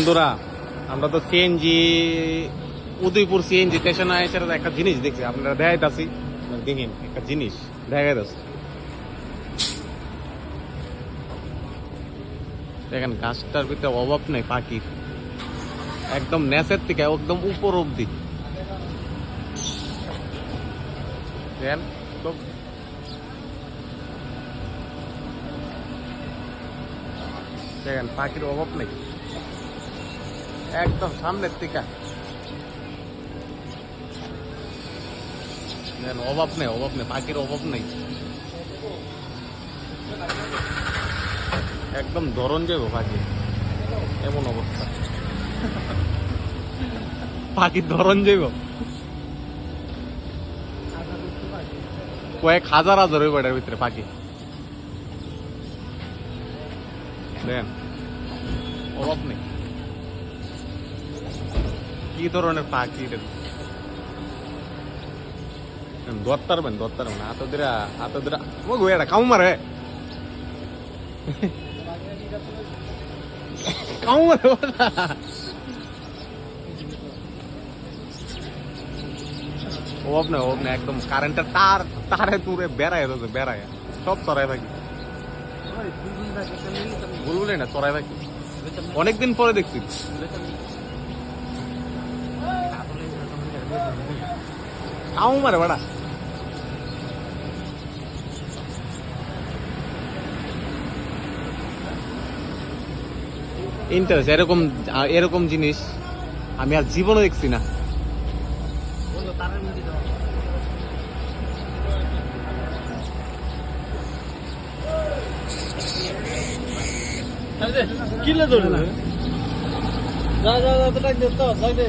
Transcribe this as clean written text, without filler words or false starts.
বন্ধুরা আমরা তো সিএনজি উদয়পুর সিএনজি স্টেশনে এসে একটা জিনিস দেখছি, আপনারা দেখাইতাছি, দেখেন একটা জিনিস দেখাইতাছি। দেখেন গাছটার ভিতরে অভাব নেই পাখির, একদম নেচের থেকে একদম উপর অব্দি। দেখেন দেখেন পাখির অভাব নেই, একদম সামনের থেকে অভাব নেই, পাখির অভাব নেই, একদম ধরন যাবো পাখি, এমন অবস্থা পাখির ধরন যাইব কয়েক হাজার হইব এটার ভিতরে পাখি। দেখেন অভাব নেই, কি ধরনের পাখি এটা, ধরতে পারবেন হাত দিরা মগু এটা কাউ মারে কাউ মারে অভাব নেই, একদম কারেন্টের তারে তুরে বেড়ায় সব চড়াই থাকি, বুলবুলি না চড়াই থাকি, অনেকদিন পরে দেখছি। কাউ মারে বাড়া, ইন্টারেস্ট এরকম জিনিস আমি আর জীবনে দেখছি না। কিলে ধরে না, যা যা যা, ডাক দে তো, ডাক দে।